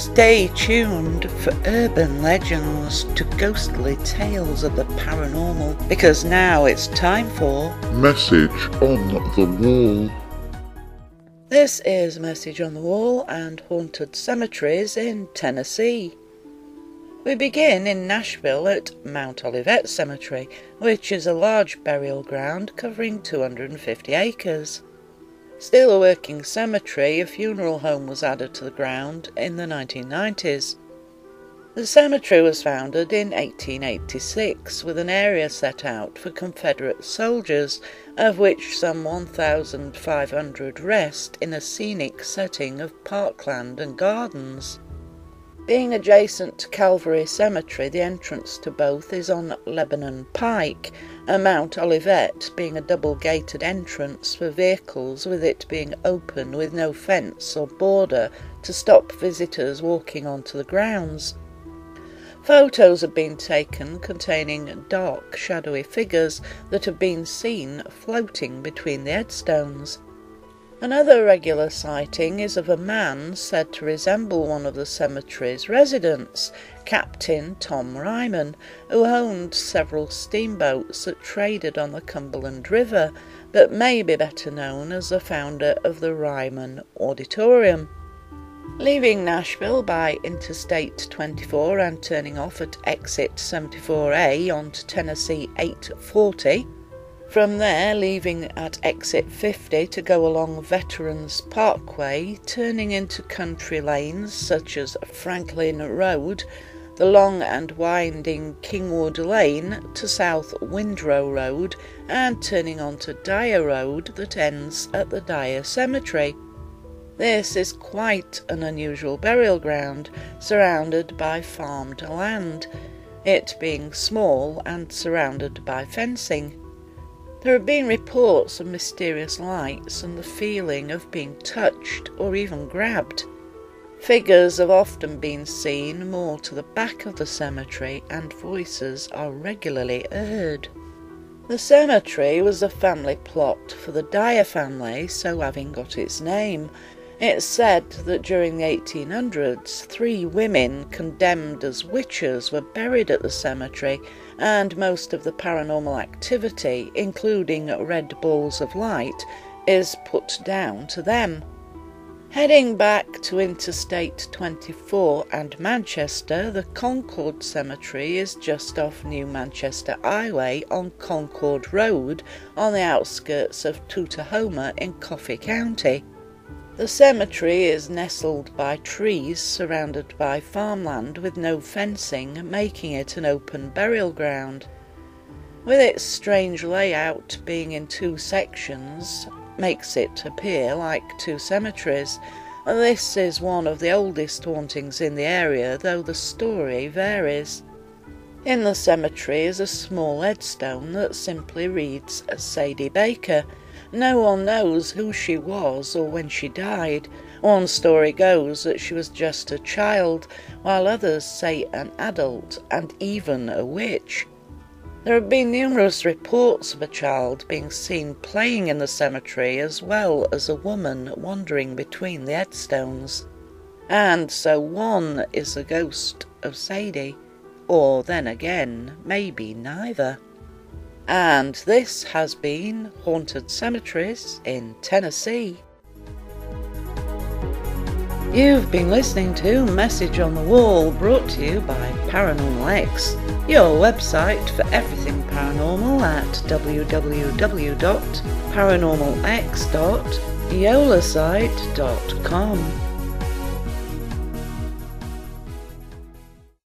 Stay tuned for urban legends to ghostly tales of the paranormal, because now it's time for Message on the Wall. This is Message on the Wall and Haunted Cemeteries in Tennessee. We begin in Nashville at Mount Olivet Cemetery, which is a large burial ground covering 250 acres. Still a working cemetery, a funeral home was added to the ground in the 1990s. The cemetery was founded in 1886 with an area set out for Confederate soldiers, of which some 1,500 rest in a scenic setting of parkland and gardens. Being adjacent to Calvary Cemetery, the entrance to both is on Lebanon Pike, and Mount Olivet being a double-gated entrance for vehicles, with it being open with no fence or border to stop visitors walking onto the grounds. Photos have been taken containing dark, shadowy figures that have been seen floating between the headstones. Another regular sighting is of a man said to resemble one of the cemetery's residents, Captain Tom Ryman, who owned several steamboats that traded on the Cumberland River, but may be better known as the founder of the Ryman Auditorium. Leaving Nashville by Interstate 24 and turning off at exit 74A onto Tennessee 840, from there, leaving at exit 50 to go along Veterans Parkway, turning into country lanes such as Franklin Road, the long and winding Kingwood Lane to South Windrow Road, and turning onto Dyer Road that ends at the Dyer Cemetery. This is quite an unusual burial ground, surrounded by farmed land, it being small and surrounded by fencing. There have been reports of mysterious lights and the feeling of being touched or even grabbed. Figures have often been seen more to the back of the cemetery, and voices are regularly heard. The cemetery was a family plot for the Dyer family, so having got its name. It's said that during the 1800s, 3 women condemned as witches were buried at the cemetery, and most of the paranormal activity, including red balls of light, is put down to them. Heading back to Interstate 24 and Manchester, the Concord Cemetery is just off New Manchester Highway on Concord Road on the outskirts of Tullahoma in Coffee County. The cemetery is nestled by trees surrounded by farmland with no fencing, making it an open burial ground. With its strange layout being in 2 sections, makes it appear like 2 cemeteries. This is one of the oldest hauntings in the area, though the story varies. In the cemetery is a small headstone that simply reads Sadie Baker. No one knows who she was or when she died. One story goes that she was just a child, while others say an adult and even a witch. There have been numerous reports of a child being seen playing in the cemetery, as well as a woman wandering between the headstones. And so one is the ghost of Sadie, or then again, maybe neither. And this has been Haunted Cemeteries in Tennessee. You've been listening to Message on the Wall, brought to you by Paranormal X, your website for everything paranormal at www.paranormalx.yolasite.com.